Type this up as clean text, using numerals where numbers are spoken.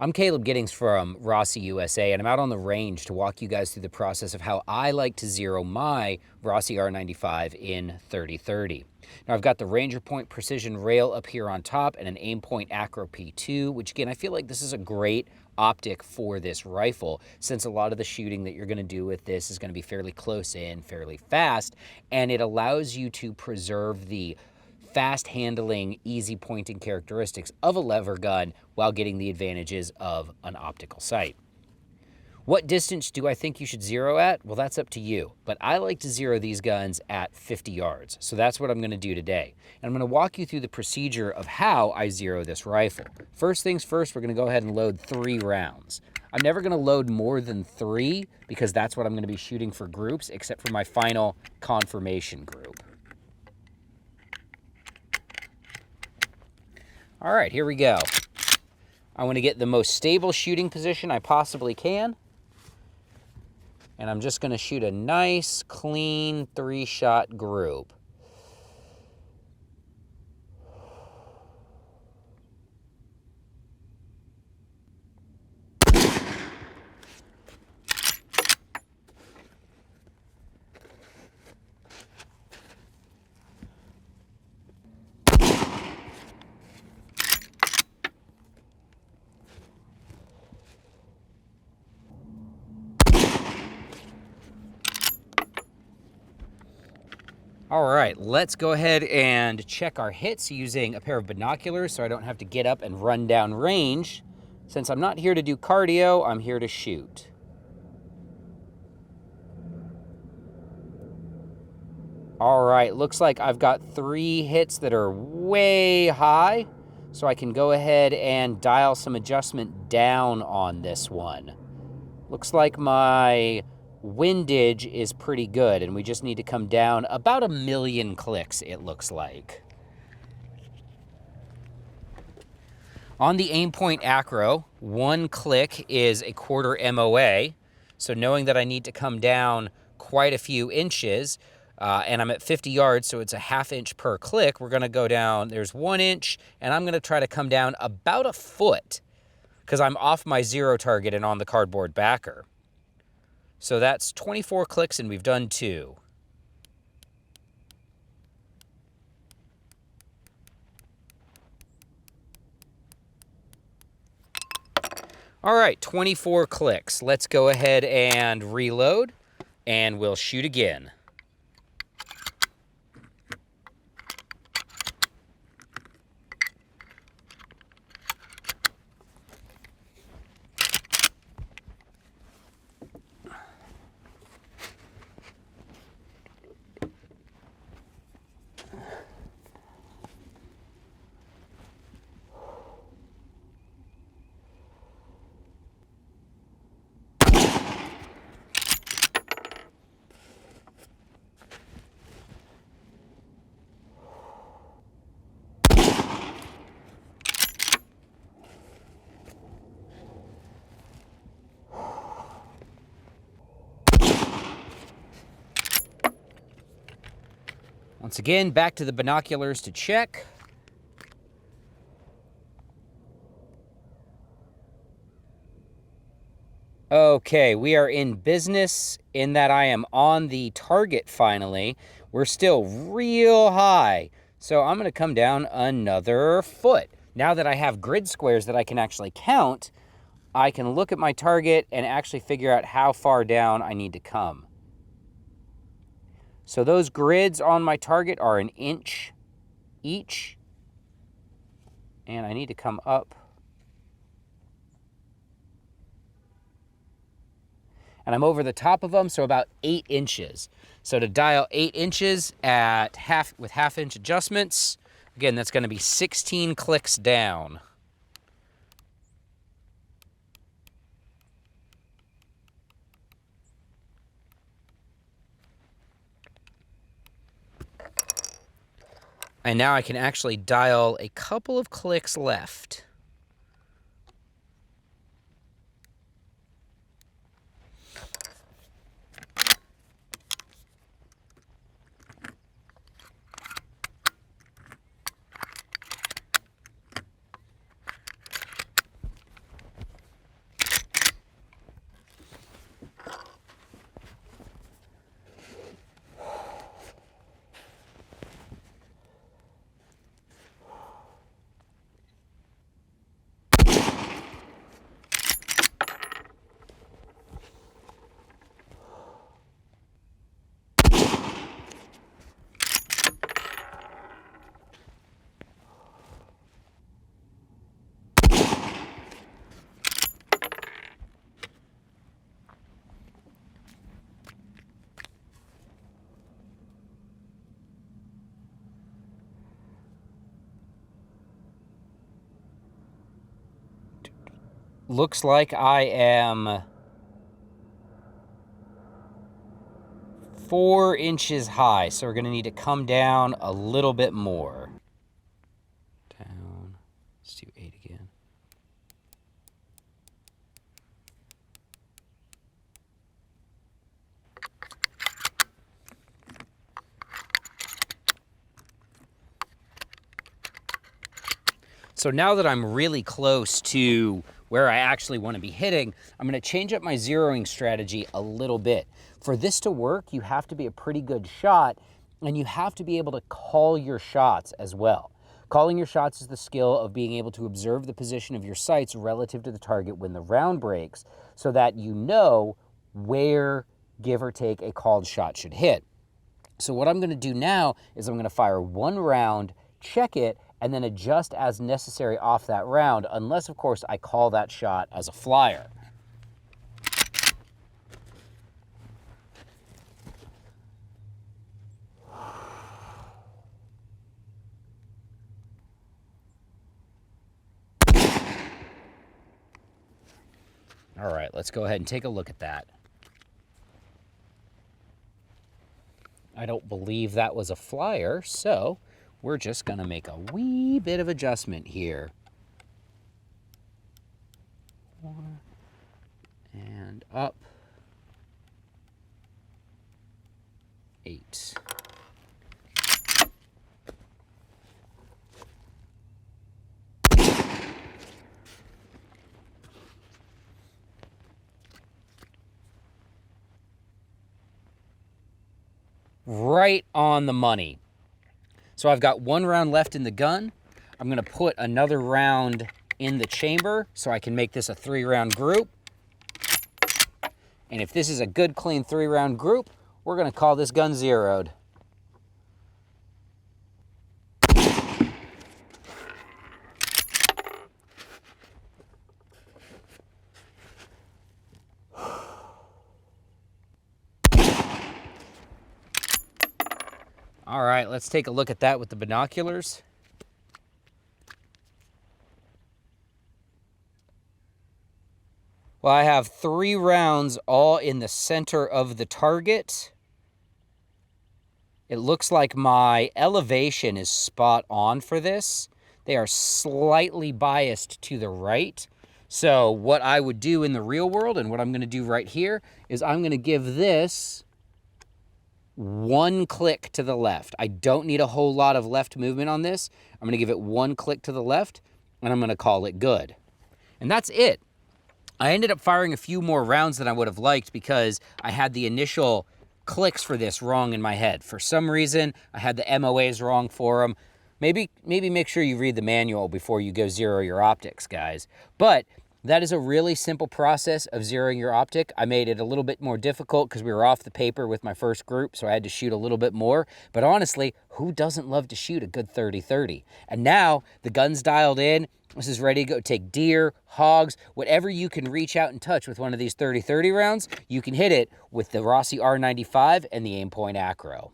I'm Caleb Giddings from Rossi USA, and I'm out on the range to walk you guys through the process of how I like to zero my Rossi R95 in 30-30. Now I've got the Ranger Point precision rail up here on top and an Aimpoint ACRO P2, which again, I feel like this is a great optic for this rifle, since a lot of the shooting that you're going to do with this is going to be fairly close in, fairly fast, and it allows you to preserve the fast handling, easy pointing characteristics of a lever gun while getting the advantages of an optical sight. What distance do I think you should zero at? Well, that's up to you, but I like to zero these guns at 50 yards. So that's what I'm going to do today. And I'm going to walk you through the procedure of how I zero this rifle. First things first, we're going to go ahead and load 3 rounds. I'm never going to load more than 3 because that's what I'm going to be shooting for groups, except for my final confirmation group. All right, here we go. I want to get the most stable shooting position I possibly can. And I'm just going to shoot a nice, clean 3-shot group. All right, let's go ahead and check our hits using a pair of binoculars so I don't have to get up and run down range. Since I'm not here to do cardio, I'm here to shoot. All right, looks like I've got 3 hits that are way high, so I can go ahead and dial some adjustment down on this one. Looks like my windage is pretty good, and we just need to come down about 1,000,000 clicks, it looks like. On the Aimpoint ACRO, 1 click is a 1/4 MOA, so knowing that I need to come down quite a few inches, and I'm at 50 yards, so it's a 1/2 inch per click, we're gonna go down, there's 1 inch, and I'm gonna try to come down about a foot, because I'm off my zero target and on the cardboard backer. So that's 24 clicks, and we've done 2. All right, 24 clicks. Let's go ahead and reload, and we'll shoot again. Once again, back to the binoculars to check. Okay, we are in business in that I am on the target finally. We're still real high, so I'm going to come down another foot. Now that I have grid squares that I can actually count, I can look at my target and actually figure out how far down I need to come. So those grids on my target are 1 inch each, and I need to come up. And I'm over the top of them, so about 8 inches. So to dial 8 inches at with 1/2 inch adjustments, again, that's going to be 16 clicks down. And now I can actually dial a couple of clicks left. looks like I am 4 inches high, so we're going to need to come down a little bit more. Down. Let's do 8 again. So now that I'm really close to where I actually want to be hitting, I'm going to change up my zeroing strategy a little bit. For this to work, you have to be a pretty good shot, and you have to be able to call your shots as well. Calling your shots is the skill of being able to observe the position of your sights relative to the target when the round breaks, so that you know where, give or take, a called shot should hit. So what I'm going to do now is I'm going to fire 1 round, check it, and then adjust as necessary off that round, unless, of course, I call that shot as a flyer. All right, let's go ahead and take a look at that. I don't believe that was a flyer, so we're just going to make a wee bit of adjustment here. 4 and up. 8. Right on the money. So I've got 1 round left in the gun. I'm going to put another round in the chamber so I can make this a 3-round group. And if this is a good, clean 3-round group, we're going to call this gun zeroed. All right, let's take a look at that with the binoculars. Well, I have 3 rounds all in the center of the target. It looks like my elevation is spot on for this. They are slightly biased to the right. So what I would do in the real world, and what I'm going to do right here, is I'm going to give this 1 click to the left. I don't need a whole lot of left movement on this. I'm going to give it 1 click to the left, and I'm going to call it good. And that's it. I ended up firing a few more rounds than I would have liked because I had the initial clicks for this wrong in my head. For some reason, I had the MOAs wrong for them. Maybe make sure you read the manual before you go zero your optics, guys. But that is a really simple process of zeroing your optic. I made it a little bit more difficult because we were off the paper with my first group, so I had to shoot a little bit more. But honestly, who doesn't love to shoot a good 30-30? And now the gun's dialed in. This is ready to go take deer, hogs, whatever you can reach out and touch with one of these 30-30 rounds, you can hit it with the Rossi R95 and the Aimpoint ACRO.